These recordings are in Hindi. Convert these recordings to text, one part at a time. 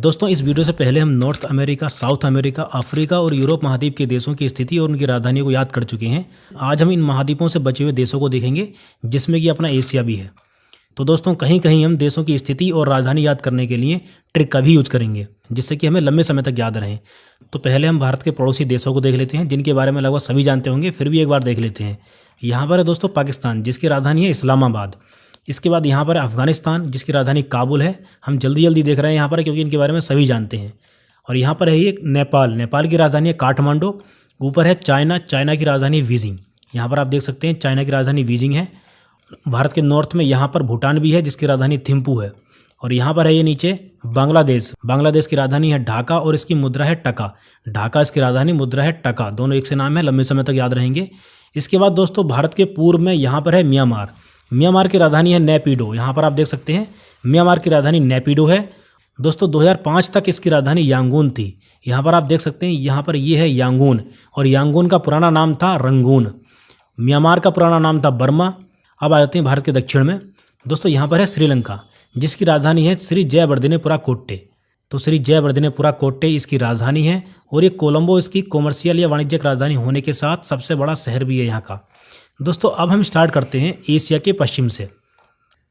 दोस्तों इस वीडियो से पहले हम north America, south America, Africa और यूरोप महाद्वीप के देशों की स्थिति और उनकी राजधानियों को याद कर चुके हैं। आज हम इन महाद्वीपों से बचे हुए देशों को देखेंगे, जिसमें कि अपना एशिया भी है। तो दोस्तों कहीं कहीं हम देशों की स्थिति और राजधानी याद करने के लिए ट्रिक का भी यूज करेंगे, जिससे कि हमें लंबे समय तक याद रहें। तो पहले हम भारत के पड़ोसी देशों को देख लेते हैं, जिनके बारे में लगभग सभी जानते होंगे, फिर भी एक बार देख लेते हैं। यहाँ पर है दोस्तों पाकिस्तान, जिसकी राजधानी है इस्लामाबाद। इसके बाद यहाँ पर है अफगानिस्तान, जिसकी राजधानी काबुल है। हम जल्दी जल्दी देख रहे हैं यहाँ पर, क्योंकि इनके बारे में सभी जानते हैं। और यहाँ पर है ये नेपाल, नेपाल की राजधानी है काठमांडू। ऊपर है चाइना, चाइना की राजधानी बीजिंग। यहाँ पर आप देख सकते हैं चाइना की राजधानी बीजिंग है। भारत के नॉर्थ में यहाँ पर भूटान भी है, जिसकी राजधानी थिम्पू है। और यहाँ पर है ये नीचे बांग्लादेश, बांग्लादेश की राजधानी है ढाका और इसकी मुद्रा है टका। ढाका इसकी राजधानी, मुद्रा है टका, दोनों एक से नाम है, लंबे समय तक याद रहेंगे। इसके बाद दोस्तों भारत के पूर्व में यहाँ पर है म्यांमार। म्यांमार की राजधानी है नेपिडो। यहाँ पर आप देख सकते हैं म्यांमार की राजधानी नेपिडो है। दोस्तों 2005 तक इसकी राजधानी यांगून थी। यहाँ पर आप देख सकते हैं, यहाँ पर ये है यांगून, और यांगून का पुराना नाम था रंगून। म्यांमार का पुराना नाम था बर्मा। अब आ जाते हैं भारत के दक्षिण में। दोस्तों यहाँ पर है श्रीलंका, जिसकी राजधानी है श्री जयवर्धनेपुरा कोट्टे। तो श्री जयवर्धनेपुरा कोट्टे इसकी राजधानी है, और ये कोलंबो इसकी कॉमर्शियल या वाणिज्यिक राजधानी होने के साथ सबसे बड़ा शहर भी है यहाँ का। दोस्तों अब हम स्टार्ट करते हैं एशिया के पश्चिम से।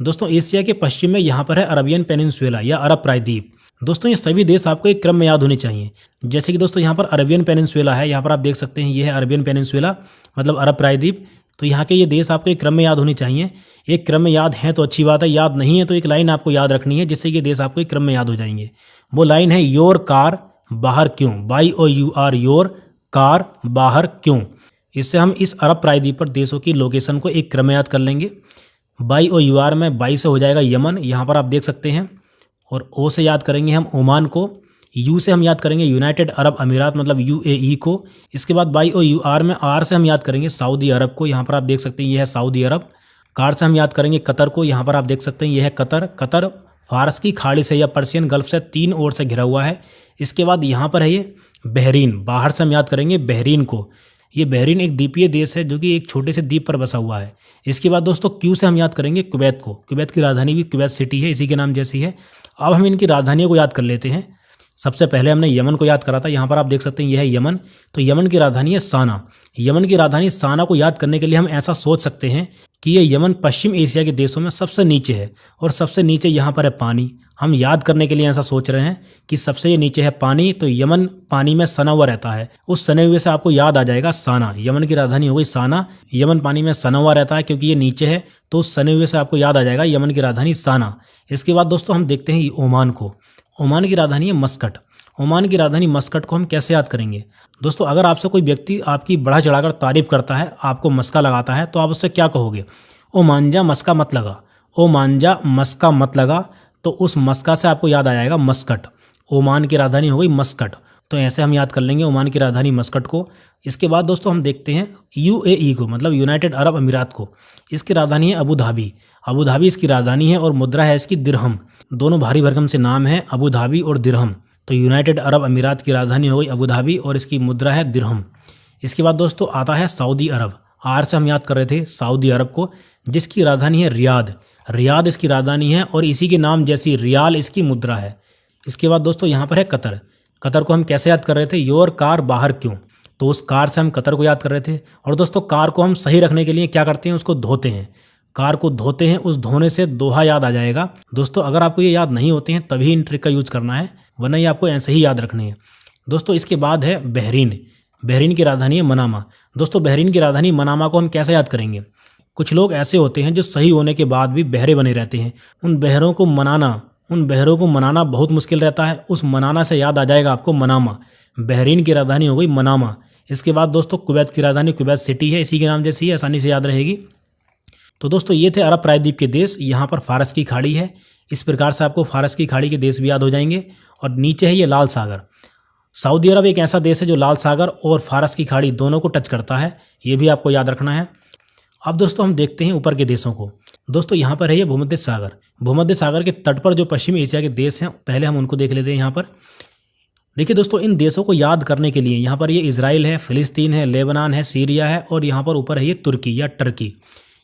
दोस्तों एशिया के पश्चिम में यहाँ पर है अरबियन पेनिनसुला या अरब प्रायद्वीप। दोस्तों ये सभी देश आपको एक क्रम में याद होने चाहिए। जैसे कि दोस्तों यहाँ पर अरबियन पेनिनसुला है, यहाँ पर आप देख सकते हैं ये है अरबियन पेनिनसुला, मतलब अरब प्रायद्वीप। तो यहाँ के ये देश आपको एक क्रम में याद होने चाहिए। एक क्रम में याद है तो अच्छी बात है, याद नहीं है तो एक लाइन आपको याद रखनी है, जिससे ये देश आपको एक क्रम में याद हो जाएंगे। वो लाइन है योर कार बाहर क्यों, YOUR योर कार बाहर क्यों। इससे हम इस अरब प्रायद्वीप पर देशों की लोकेशन को एक क्रम में याद कर लेंगे। YOUR में बाई से हो जाएगा यमन, यहाँ पर आप देख सकते हैं। और ओ से याद करेंगे हम ओमान को। यू से हम याद करेंगे यूनाइटेड अरब अमीरात, मतलब UAE को। इसके बाद YOUR में आर से हम याद करेंगे सऊदी अरब को। यहाँ पर आप देख सकते हैं ये है सऊदी अरब। कार से हम याद करेंगे कतर को। यहाँ पर आप देख सकते हैं ये है कतर। कतर फारस की खाड़ी से या पर्शियन गल्फ से 3 ओर से घिरा हुआ है। इसके बाद यहाँ पर है ये बहरीन। बाहर से हम याद करेंगे बहरीन को। ये बहरीन एक द्वीपीय देश है, जो कि एक छोटे से द्वीप पर बसा हुआ है। इसके बाद दोस्तों क्यू से हम याद करेंगे कुवैत को। कुवैत की राजधानी भी कुवैत सिटी है, इसी के नाम जैसी है। अब हम इनकी राजधानियों को याद कर लेते हैं। सबसे पहले हमने यमन को याद करा था। यहाँ पर आप देख सकते हैं यह है यमन। तो यमन की राजधानी है साना। यमन की राजधानी साना को याद करने के लिए हम ऐसा सोच सकते हैं कि ये यमन पश्चिम एशिया के देशों में सबसे नीचे है, और सबसे नीचे यहाँ पर है पानी। हम याद करने के लिए ऐसा सोच रहे हैं कि सबसे ये नीचे है पानी, तो यमन पानी में सना हुआ रहता है। उस सने हुए से आपको याद आ जाएगा साना। यमन की राजधानी हो गई साना। यमन पानी में सना हुआ रहता है क्योंकि ये नीचे है, तो उस सने हुए से आपको याद आ जाएगा यमन की राजधानी साना। इसके बाद दोस्तों हम देखते हैं ओमान को। ओमान की राजधानी है मस्कट। ओमान की राजधानी मस्कट को हम कैसे याद करेंगे? दोस्तों अगर आपसे कोई व्यक्ति आपकी बढ़ा चढ़ाकर तारीफ करता है, आपको मस्का लगाता है, तो आप उससे क्या कहोगे? ओ मांझा मस्का मत लगा। ओ मांझा मस्का मत लगा। तो उस मस्का से आपको याद आ जाएगा मस्कट। ओमान की राजधानी हो गई मस्कट। तो ऐसे हम याद कर लेंगे ओमान की राजधानी मस्कट को। इसके बाद दोस्तों हम देखते हैं UAE को, मतलब यूनाइटेड अरब अमीरात को। इसकी राजधानी है अबू धाबी। अबू धाबी इसकी राजधानी है, और मुद्रा है इसकी दिरहम। दोनों भारी भरकम से नाम है, अबू धाबी और दिरहम। तो यूनाइटेड अरब अमीरात की राजधानी हो गई अबू धाबी, और इसकी मुद्रा है दिरहम। इसके बाद दोस्तों आता है सऊदी अरब। आर से हम याद कर रहे थे सऊदी अरब को, जिसकी राजधानी है रियाद। रियाद इसकी राजधानी है, और इसी के नाम जैसी रियाल इसकी मुद्रा है। इसके बाद दोस्तों यहाँ पर है कतर। कतर को हम कैसे याद कर रहे थे? योर कार बाहर क्यों। तो उस कार से हम कतर को याद कर रहे थे। और दोस्तों कार को हम सही रखने के लिए क्या करते हैं? उसको धोते हैं। कार को धोते हैं, उस धोने से दोहा याद आ जाएगा। दोस्तों अगर आपको ये याद नहीं होते हैं तभी इन ट्रिक का यूज करना है, वरना ये आपको ऐसे ही याद रखने हैं। दोस्तों इसके बाद है बहरीन। बहरीन की राजधानी है मनामा। दोस्तों बहरीन की राजधानी मनामा को हम कैसे याद करेंगे? कुछ लोग ऐसे होते हैं जो सही होने के बाद भी बहरे बने रहते हैं। उन बहरों को मनाना बहुत मुश्किल रहता है। उस मनाना से याद आ जाएगा आपको मनामा। बहरीन की राजधानी हो गई मनामा। इसके बाद दोस्तों कुवैत की राजधानी कुवैत सिटी है, इसी के नाम जैसी है, आसानी से याद रहेगी। तो दोस्तों ये थे अरब प्रायद्वीप के देश। यहाँ पर फारस की खाड़ी है। इस प्रकार से आपको फारस की खाड़ी के देश भी याद हो जाएंगे। और नीचे है ये लाल सागर। सऊदी अरब एक ऐसा देश है जो लाल सागर और फारस की खाड़ी दोनों को टच करता है, ये भी आपको याद रखना है। अब दोस्तों हम देखते हैं ऊपर के देशों को। दोस्तों यहाँ पर है ये भूमध्य सागर। भूमध्य सागर के तट पर जो पश्चिम एशिया के देश हैं, पहले हम उनको देख लेते हैं। यहाँ पर देखिए दोस्तों, इन देशों को याद करने के लिए यहाँ पर ये इजराइल है, फिलिस्तीन है, लेबनान है, सीरिया है, और यहाँ पर ऊपर है ये तुर्की या टर्की।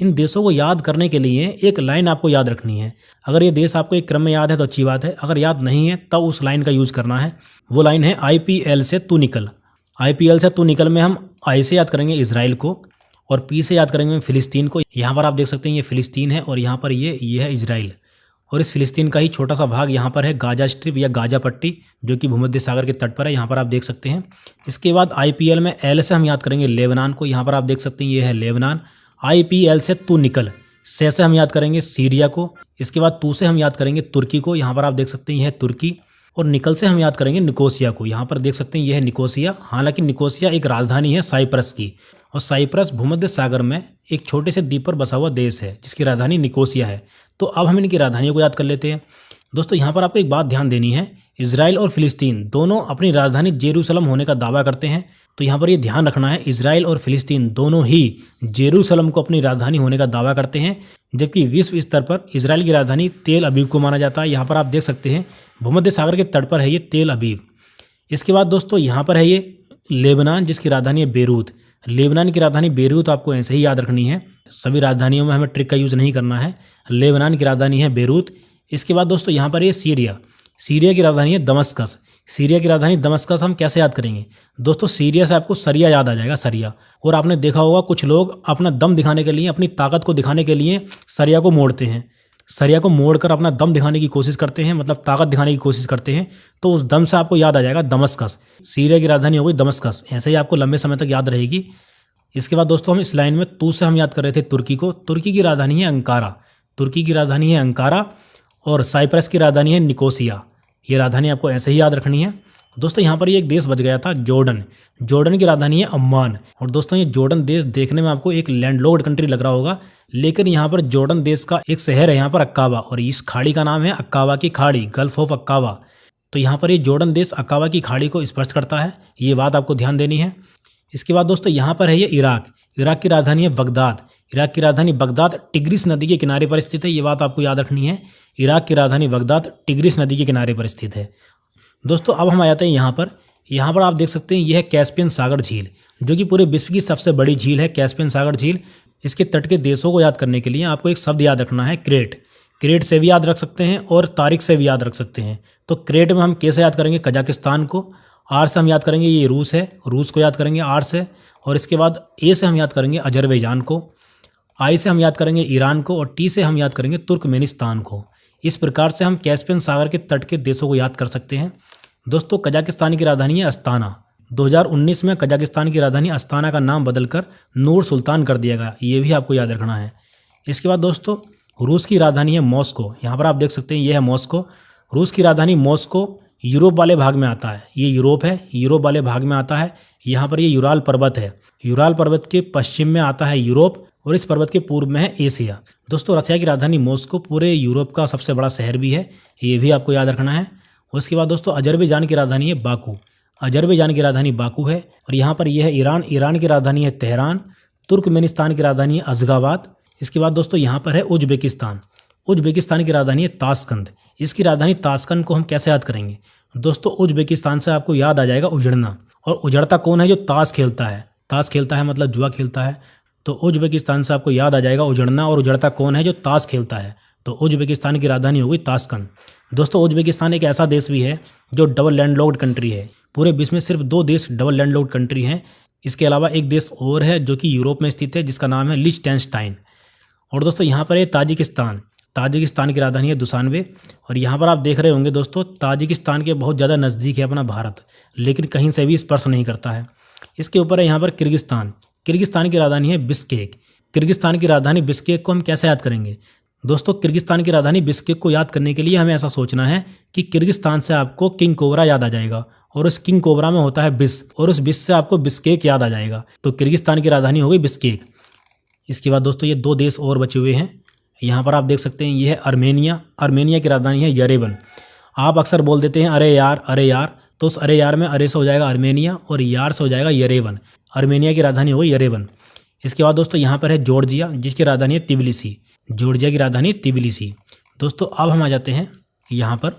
इन देशों को याद करने के लिए एक लाइन आपको याद रखनी है। अगर ये देश आपको एक क्रम में याद है तो अच्छी बात है, अगर याद नहीं है तब उस लाइन का यूज़ करना है। वो लाइन है IPL से तू निकल। IPL से तू निकल में हम आई से याद करेंगे इजराइल को और पी से याद करेंगे फिलिस्तीन को। यहाँ पर आप देख सकते हैं ये फिलिस्तीन है और यहाँ पर ये है इजराइल। और इस फिलिस्तीन का ही छोटा सा भाग यहाँ पर है गाजा स्ट्रिप या गाजा पट्टी, जो कि भूमध्य सागर के तट पर है। यहाँ पर आप देख सकते हैं। इसके बाद IPL में एल से हम याद करेंगे लेबनान को। यहाँ पर आप देख सकते हैं ये है लेबनान। IPL से तू निकल से हम याद करेंगे सीरिया को। इसके बाद तू से हम याद करेंगे तुर्की को। यहाँ पर आप देख सकते हैं यह है तुर्की। और निकल से हम याद करेंगे निकोसिया को। यहाँ पर देख सकते हैं यह है निकोसिया। हालांकि निकोसिया एक राजधानी है साइप्रस की, और साइप्रस भूमध्य सागर में एक छोटे से द्वीप पर बसा हुआ देश है जिसकी राजधानी निकोसिया है। तो अब हम इनकी राजधानियों को याद कर लेते हैं। दोस्तों यहाँ पर आपको एक बात ध्यान देनी है, इजराइल और फिलिस्तीन दोनों अपनी राजधानी जेरूसलम होने का दावा करते हैं। तो यहाँ पर ये ध्यान रखना है, इजराइल और फिलिस्तीन दोनों ही जेरूसलम को अपनी राजधानी होने का दावा करते हैं, जबकि विश्व स्तर पर इजराइल की राजधानी तेल अबीब को माना जाता है। यहाँ पर आप देख सकते हैं भूमध्य सागर के तट पर है ये तेल अबीब। इसके बाद दोस्तों यहाँ पर है ये लेबनान जिसकी राजधानी है बेरूत। लेबनान की राजधानी बेरूत आपको ऐसे ही याद रखनी है, सभी राजधानियों में हमें ट्रिक का यूज़ नहीं करना है। लेबनान की राजधानी है बेरूत। इसके बाद दोस्तों यहाँ पर ये सीरिया। सीरिया की राजधानी है दमस्कस। सीरिया की राजधानी दमस्कस हम कैसे याद करेंगे दोस्तों, सीरिया से आपको सरिया याद आ जाएगा, सरिया। और आपने देखा होगा कुछ लोग अपना दम दिखाने के लिए, अपनी ताकत को दिखाने के लिए सरिया को मोड़ते हैं। सरिया को मोड़कर अपना दम दिखाने की कोशिश करते हैं, मतलब ताकत दिखाने की कोशिश करते हैं। तो उस दम से आपको याद आ जाएगा दमस्कस। सीरिया की राजधानी हो गई दमस्कस, ऐसे ही आपको लंबे समय तक याद रहेगी। इसके बाद दोस्तों हम इस लाइन में तू से हम याद कर रहे थे तुर्की को। तुर्की की राजधानी है अंकारा। तुर्की की राजधानी है अंकारा और साइप्रस की राजधानी है निकोसिया। ये राजधानी आपको ऐसे ही याद रखनी है। दोस्तों यहाँ पर ये एक देश बच गया था जॉर्डन। जॉर्डन की राजधानी है अम्मान। और दोस्तों ये जॉर्डन देश देखने में आपको एक लैंडलॉक्ड कंट्री लग रहा होगा, लेकिन यहाँ पर जॉर्डन देश का एक शहर है यहाँ पर अक्काबा, और इस खाड़ी का नाम है अक्काबा की खाड़ी, गल्फ ऑफ अक्काबा। तो यहाँ पर ये जॉर्डन देश अक्काबा की खाड़ी को स्पर्श करता है, ये बात आपको ध्यान देनी है। इसके बाद दोस्तों यहाँ पर है ये इराक। इराक की राजधानी है बगदाद। इराक की राजधानी बगदाद टिग्रिस नदी के किनारे पर स्थित है, ये बात आपको याद रखनी है। इराक की राजधानी बगदाद टिग्रिस नदी के किनारे पर स्थित है। दोस्तों अब हम आ जाते हैं यहाँ पर। यहाँ पर आप देख सकते हैं यह है कैस्पियन सागर झील, जो कि पूरे विश्व की सबसे बड़ी झील है, कैस्पियन सागर झील। इसके तट के देशों को याद करने के लिए आपको एक शब्द याद रखना है, क्रेट। क्रेट से भी याद रख सकते हैं और तारीख से भी याद रख सकते हैं। तो क्रेट में हम कैसे याद करेंगे, कजाकिस्तान को। आर से हम याद करेंगे ये रूस है, रूस को याद करेंगे आर से। और इसके बाद ए से हम याद करेंगे अजरबैजान को। आई से हम याद करेंगे ईरान को। और टी से हम याद करेंगे तुर्कमेनिस्तान को। इस प्रकार से हम कैस्पियन सागर के तट के देशों को याद कर सकते हैं। दोस्तों कजाकिस्तान की राजधानी है अस्ताना। 2019 में कजाकिस्तान की राजधानी अस्ताना का नाम बदलकर नूर सुल्तान कर दिया गया, ये भी आपको याद रखना है। इसके बाद दोस्तों रूस की राजधानी है मॉस्को। यहाँ पर आप देख सकते हैं ये है मॉस्को। रूस की राजधानी मॉस्को यूरोप वाले भाग में आता है, ये यूरोप है, यूरोप वाले भाग में आता है। यहाँ पर ये यूराल पर्वत है। यूराल पर्वत के पश्चिम में आता है यूरोप और इस पर्वत के पूर्व में है एशिया। दोस्तों रशिया की राजधानी मॉस्को पूरे यूरोप का सबसे बड़ा शहर भी है, ये भी आपको याद रखना है। उसके बाद दोस्तों अजरबैजान की राजधानी है बाकू। अजरबैजान की राजधानी बाकू है। और यहाँ पर यह है ईरान। ईरान की राजधानी है तेहरान। तुर्कमेनिस्तान की राजधानी है अज़गाबाद। इसके बाद दोस्तों यहाँ पर है उज्बेकिस्तान। उज्बेकिस्तान की राजधानी है ताशकंद। इसकी राजधानी ताशकंद को हम कैसे याद करेंगे दोस्तों, उज्बेकिस्तान से आपको याद आ जाएगा उजड़ना। और उजड़ता कौन है, जो ताश खेलता है। ताश खेलता है मतलब जुआ खेलता है। तो उज्बेकिस्तान से आपको याद आ जाएगा उजड़ना। और उजड़ता कौन है, जो ताश खेलता है। तो उज्बेकिस्तान की राजधानी हो गई ताशकंद। दोस्तों उज्बेकिस्तान एक ऐसा देश भी है जो डबल लैंडलॉक्ड कंट्री है। पूरे विश्व में सिर्फ 2 देश डबल लैंडलॉक्ड कंट्री हैं। इसके अलावा एक देश और है जो कि यूरोप में स्थित है, जिसका नाम है लिechtenstein। और दोस्तों यहाँ पर है ताजिकिस्तान। ताजिकिस्तान की राजधानी है दुशान्बे। और यहाँ पर आप देख रहे होंगे दोस्तों ताजिकिस्तान के बहुत ज़्यादा नज़दीक है अपना भारत, लेकिन कहीं से भी स्पर्श नहीं करता है। इसके ऊपर है यहाँ पर किर्गिस्तान। किर्गिस्तान की राजधानी है बिश्केक। किर्गिस्तान की राजधानी बिश्केक को हम कैसे याद करेंगे दोस्तों, किर्गिस्तान की राजधानी बिश्केक को याद करने के लिए हमें ऐसा सोचना है कि किर्गिस्तान से आपको किंग कोबरा याद आ जाएगा, और उस किंग कोबरा में होता है बिस, और उस बिस से आपको बिश्केक याद आ जाएगा। तो किर्गिस्तान की राजधानी हो गई बिश्केक। इसके बाद दोस्तों ये 2 देश और बचे हुए हैं। यहाँ पर आप देख सकते हैं ये है अर्मेनिया। अर्मेनिया की राजधानी है यरेवन। आप अक्सर बोल देते हैं अरे यार अरे यार, तो उस अरे यार में अरे से हो जाएगा अर्मेनिया और यार से हो जाएगा यरेवन। अर्मेनिया की राजधानी हो गई यरेवन। इसके बाद दोस्तों यहाँ पर है जॉर्जिया, जिसकी राजधानी है तिबिलिसी। जॉर्जिया की राजधानी तिबिलिसी। दोस्तों अब हम आ जाते हैं यहाँ पर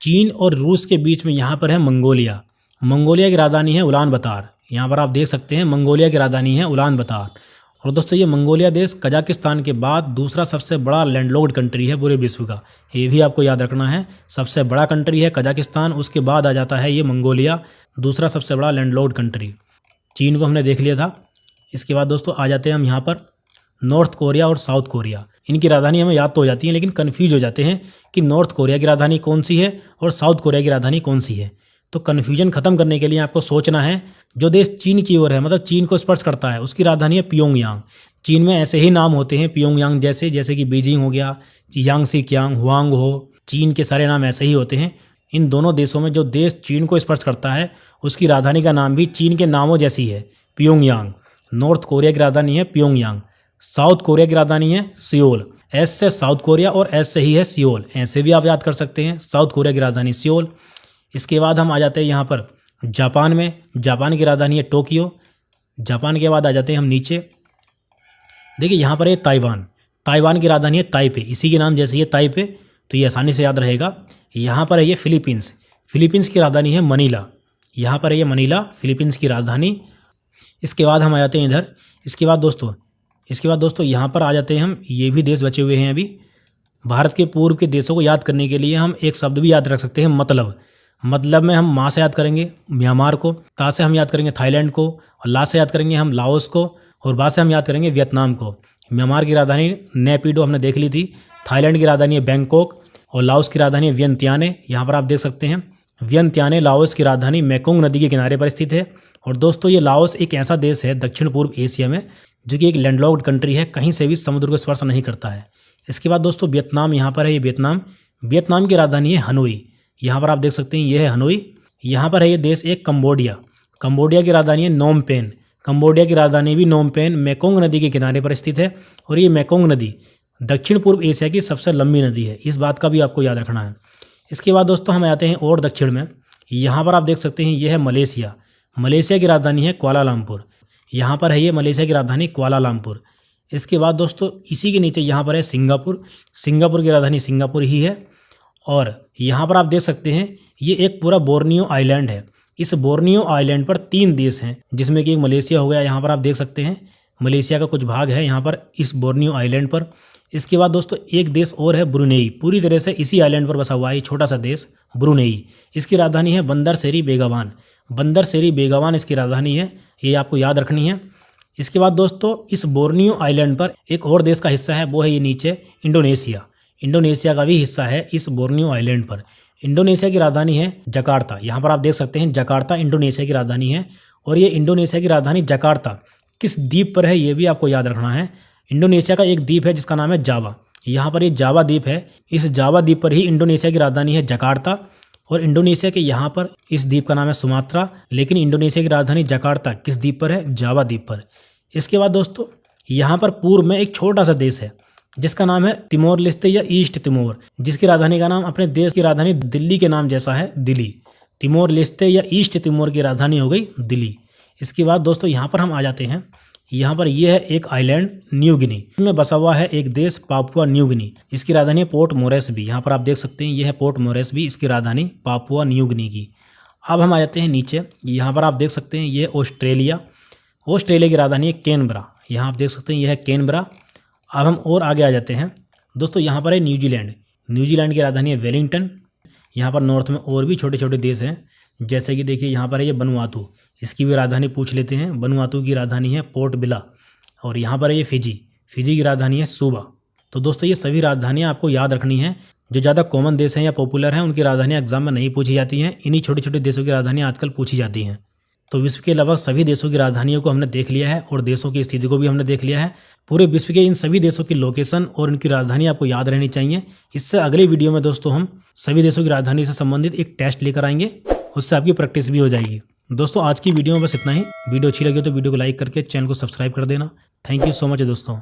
चीन और रूस के बीच में, यहाँ पर है मंगोलिया। मंगोलिया की राजधानी है उलान बतार। यहाँ पर आप देख सकते हैं मंगोलिया की राजधानी है उलान बतार। और दोस्तों ये मंगोलिया देश कजाकिस्तान के बाद दूसरा सबसे बड़ा लैंडलॉक्ड कंट्री है पूरे विश्व का, ये भी आपको याद रखना है। सबसे बड़ा कंट्री है कजाकिस्तान, उसके बाद आ जाता है ये मंगोलिया, दूसरा सबसे बड़ा लैंडलॉक्ड कंट्री। चीन को हमने देख लिया था। इसके बाद दोस्तों आ जाते हैं हम यहाँ पर नॉर्थ कोरिया और साउथ कोरिया। इनकी राजधानी हमें याद तो हो जाती है, लेकिन कन्फ्यूज हो जाते हैं कि नॉर्थ कोरिया की राजधानी कौन सी है और साउथ कोरिया की राजधानी कौन सी है। तो कन्फ्यूजन खत्म करने के लिए आपको सोचना है, जो देश चीन की ओर है, मतलब चीन को स्पर्श करता है, उसकी राजधानी है प्योंगयांग। चीन में ऐसे ही नाम होते हैं प्योंगयांग जैसे कि बीजिंग हो गया, यांगसी क्यांग, हुआंग हो, चीन के सारे नाम ऐसे ही होते हैं। इन दोनों देशों में जो देश चीन को स्पर्श करता है उसकी राजधानी का नाम भी चीन के नामों जैसी है, प्योंगयांग। नॉर्थ कोरिया की राजधानी है प्योंगयांग, साउथ कोरिया की राजधानी है सियोल। एस से साउथ कोरिया और एस से ही है सियोल, ऐसे भी आप याद कर सकते हैं। साउथ कोरिया की राजधानी सियोल। इसके बाद हम आ जाते हैं यहाँ पर जापान में। जापान की राजधानी है टोक्यो। जापान के बाद आ जाते हैं हम नीचे, देखिए यहाँ पर है ताइवान। ताइवान की राजधानी है ताइपे, इसी के नाम जैसे ये ताइपे, तो ये आसानी से याद रहेगा। यहाँ पर है ये फिलीपींस। फिलीपींस की राजधानी है मनीला। यहाँ पर है ये मनीला, फिलीपींस की राजधानी। इसके बाद हम आ जाते हैं इधर। इसके बाद दोस्तों यहाँ पर आ जाते हैं हम, ये भी देश बचे हुए हैं अभी। भारत के पूर्व के देशों को याद करने के लिए हम एक शब्द भी याद रख सकते हैं, मतलब में हम माँ से याद करेंगे म्यांमार को, ता से हम याद करेंगे थाईलैंड को, और ला से याद करेंगे हम लाओस को, और बा से हम याद करेंगे वियतनाम को। म्यांमार की राजधानी नेपिडो हमने देख ली थी। थाईलैंड की राजधानी है बैंकॉक, और लाओस की राजधानी है वियंतियाने। यहाँ पर आप देख सकते हैं वियंतियाने लाओस की राजधानी मेकोंग नदी के किनारे पर स्थित है। और दोस्तों ये लाओस एक ऐसा देश है दक्षिण पूर्व एशिया में जो कि एक लैंडलॉक्ड कंट्री है, कहीं से भी समुद्र को स्पर्श नहीं करता है। इसके बाद दोस्तों वियतनाम यहाँ पर है, ये वियतनाम की राजधानी है हनोई। यहाँ पर आप देख सकते हैं ये है हनोई। यहाँ पर है ये देश एक कंबोडिया की राजधानी है नोम पेन। कंबोडिया की राजधानी भी नोम पेन मेकोंग नदी के किनारे पर स्थित है, और ये मेकोंग नदी दक्षिण पूर्व एशिया की सबसे लंबी नदी है, इस बात का भी आपको याद रखना है। इसके बाद दोस्तों हम आते हैं और दक्षिण में। यहाँ पर आप देख सकते हैं ये है मलेशिया की राजधानी है कुआलालंपुर। यहाँ पर है ये मलेशिया की राजधानी कुआलालंपुर। इसके बाद दोस्तों इसी के नीचे यहाँ पर है सिंगापुर की राजधानी सिंगापुर ही है। और यहाँ पर आप देख सकते हैं ये एक पूरा बोर्नियो आइलैंड है। इस बोर्नियो आइलैंड पर 3 देश हैं, जिसमें कि एक मलेशिया हो गया, यहाँ पर आप देख सकते हैं मलेशिया का कुछ भाग है यहाँ पर इस बोर्नियो आइलैंड पर। इसके बाद दोस्तों एक देश और है ब्रुनेई, पूरी तरह से इसी आइलैंड पर बसा हुआ है छोटा सा देश ब्रुनेई। इसकी राजधानी है बंदर सेरी बेगावान इसकी राजधानी है, ये आपको याद रखनी है। इसके बाद दोस्तों इस बोर्नियो आइलैंड पर एक और देश का हिस्सा है, वो है ये नीचे इंडोनेशिया का भी हिस्सा है इस बोर्नियो आइलैंड पर। इंडोनेशिया की राजधानी है जकार्ता। यहाँ पर आप देख सकते हैं जकार्ता इंडोनेशिया की राजधानी है। और ये इंडोनेशिया की राजधानी जकार्ता किस द्वीप पर है ये भी आपको याद रखना है। इंडोनेशिया का एक द्वीप है जिसका नाम है जावा। यहाँ पर ये जावा द्वीप है, इस जावा द्वीप पर ही इंडोनेशिया की राजधानी है जकार्ता। और इंडोनेशिया के यहाँ पर इस द्वीप का नाम है सुमात्रा, लेकिन इंडोनेशिया की राजधानी जकार्ता किस द्वीप पर है, जावा द्वीप पर। इसके बाद दोस्तों यहाँ पर पूर्व में एक छोटा सा देश है जिसका नाम है तिमोर लेस्ते या ईस्ट तिमोर, जिसकी राजधानी का नाम अपने देश की राजधानी दिल्ली के नाम जैसा है, दिल्ली। तिमोर लेस्ते या ईस्ट तिमोर की राजधानी हो गई दिल्ली। इसके बाद दोस्तों यहाँ पर हम आ जाते हैं, यहाँ पर यह है एक आइलैंड न्यू गिनी, इसमें बसा हुआ है एक देश पापुआ न्यू गिनी, इसकी राजधानी है पोर्ट मोरेस्बी। यहाँ पर आप देख सकते हैं यह है पोर्ट मोरेस्बी, इसकी राजधानी पापुआ न्यू गिनी की। अब हम आ जाते हैं नीचे, यहाँ पर आप देख सकते हैं ये ऑस्ट्रेलिया की राजधानी है कैनबरा। यहाँ आप देख सकते हैं यह है कैनबरा। अब हम और आगे आ जाते हैं दोस्तों, यहाँ पर है न्यूजीलैंड की राजधानी है वेलिंगटन। यहाँ पर नॉर्थ में और भी छोटे छोटे देश हैं, जैसे कि देखिए यहाँ पर है ये वनुआतू, इसकी भी राजधानी पूछ लेते हैं। वनुआतू की राजधानी है पोर्ट बिला। और यहाँ पर है ये फिजी की राजधानी है सुबा। तो दोस्तों ये सभी राजधानियाँ आपको याद रखनी है। जो ज़्यादा कॉमन देश हैं या पॉपुलर हैं उनकी राजधानियाँ एग्जाम में नहीं पूछी जाती हैं, इन्हीं छोटे छोटे देशों की राजधानियाँ आजकल पूछी जाती हैं। तो विश्व के लगभग सभी देशों की राजधानियों को हमने देख लिया है और देशों की स्थिति को भी हमने देख लिया है। पूरे विश्व के इन सभी देशों की लोकेशन और उनकी राजधानी आपको याद रहनी चाहिए। इससे अगले वीडियो में दोस्तों हम सभी देशों की राजधानी से संबंधित एक टेस्ट लेकर आएंगे, उससे आपकी प्रैक्टिस भी हो जाएगी। दोस्तों आज की वीडियो में बस इतना ही। वीडियो अच्छी लगी तो वीडियो को लाइक करके चैनल को सब्सक्राइब कर देना। थैंक यू सो मच दोस्तों।